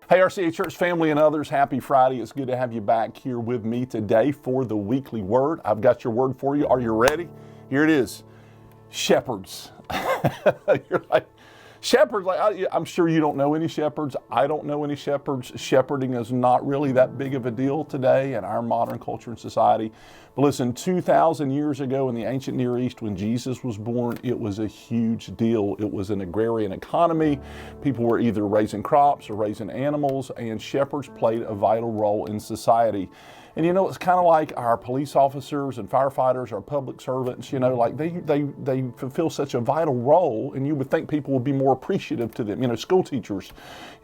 Hey, RCA Church family and others, happy Friday. It's good to have you back here with me today for the weekly word. I've got your word for you. Are you ready? Here it is. Shepherds. You're like, shepherds, I'm sure you don't know any shepherds. I don't know any shepherds. Shepherding is not really that big of a deal today in our modern culture and society. But listen, 2,000 years ago in the ancient Near East when Jesus was born, it was a huge deal. It was an agrarian economy. People were either raising crops or raising animals, and shepherds played a vital role in society. And you know, it's kind of like our police officers and firefighters, our public servants, you know, like they fulfill such a vital role, and you would think people would be more appreciative to them. You know, school teachers,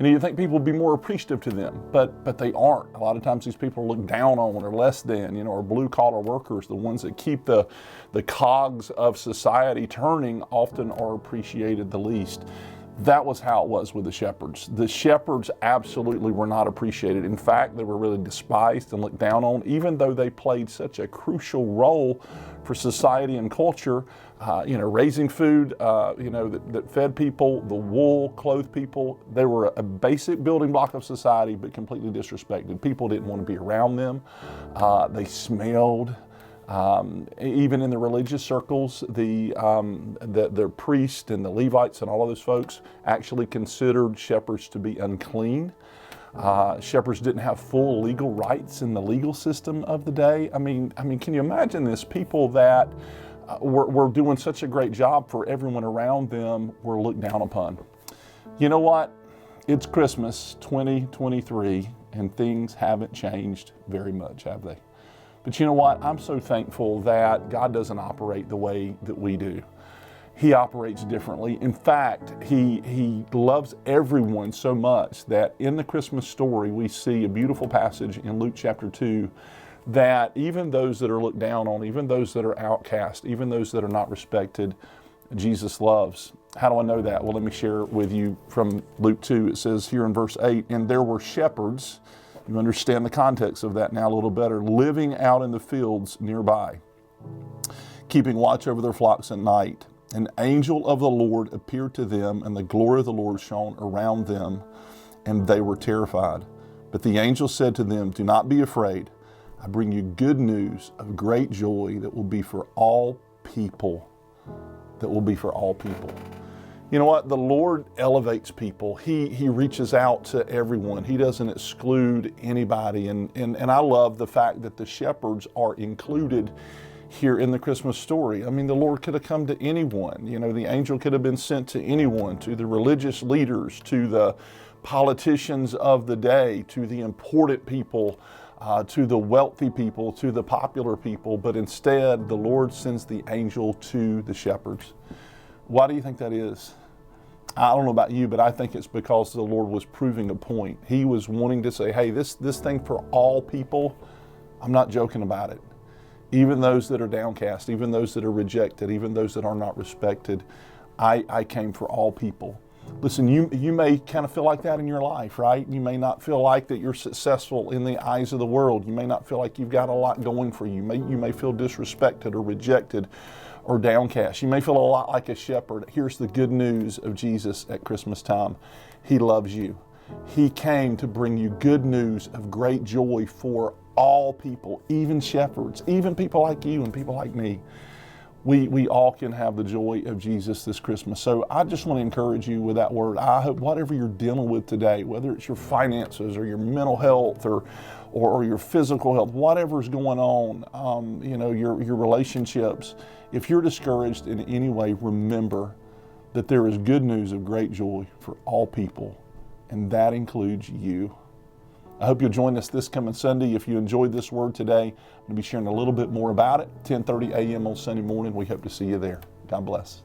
you know, you think people would be more appreciative to them, but they aren't. A lot of times these people are looked down on or less than, you know, or blue collar workers, the ones that keep the cogs of society turning, often are appreciated the least. That was how it was with the shepherds. The shepherds absolutely were not appreciated. In fact, they were really despised and looked down on, even though they played such a crucial role for society and culture. You know, raising food, you know, that fed people, the wool clothed people. They were a basic building block of society, but completely disrespected. People didn't want to be around them. They smelled. Even in the religious circles, the priests and the Levites and all of those folks actually considered shepherds to be unclean. Shepherds didn't have full legal rights in the legal system of the day. I mean, can you imagine this? People that were doing such a great job for everyone around them were looked down upon. You know what? It's Christmas 2023, and things haven't changed very much, have they? But you know what? I'm so thankful that God doesn't operate the way that we do. He operates differently. In fact, He loves everyone so much that in the Christmas story, we see a beautiful passage in Luke chapter 2 that even those that are looked down on, even those that are outcast, even those that are not respected, Jesus loves. How do I know that? Well, let me share with you from Luke 2. It says here in verse 8, "And there were shepherds," you understand the context of that now a little better, "living out in the fields nearby, keeping watch over their flocks at night. An angel of the Lord appeared to them, and the glory of the Lord shone around them, and they were terrified. But the angel said to them, 'Do not be afraid. I bring you good news of great joy that will be for all people.'" That will be for all people. You know what? The Lord elevates people. He reaches out to everyone. He doesn't exclude anybody. And I love the fact that the shepherds are included here in the Christmas story. I mean, the Lord could have come to anyone. You know, the angel could have been sent to anyone, to the religious leaders, to the politicians of the day, to the important people, to the wealthy people, to the popular people. But instead, the Lord sends the angel to the shepherds. Why do you think that is? I don't know about you, but I think it's because the Lord was proving a point. He was wanting to say, hey, this thing for all people, I'm not joking about it. Even those that are downcast, even those that are rejected, even those that are not respected, I came for all people. Listen, you may kind of feel like that in your life, right? You may not feel like that you're successful in the eyes of the world. You may not feel like you've got a lot going for you. You may feel disrespected or rejected or downcast. You may feel a lot like a shepherd. Here's the good news of Jesus at Christmas time. He loves you. He came to bring you good news of great joy for all people, even shepherds, even people like you and people like me. We all can have the joy of Jesus this Christmas. So I just want to encourage you with that word. I hope whatever you're dealing with today, whether it's your finances or your mental health or your physical health, whatever's going on, you know, your relationships, if you're discouraged in any way, remember that there is good news of great joy for all people, and that includes you. I hope you'll join us this coming Sunday. If you enjoyed this word today, I'm going to be sharing a little bit more about it. 10:30 a.m. on Sunday morning. We hope to see you there. God bless.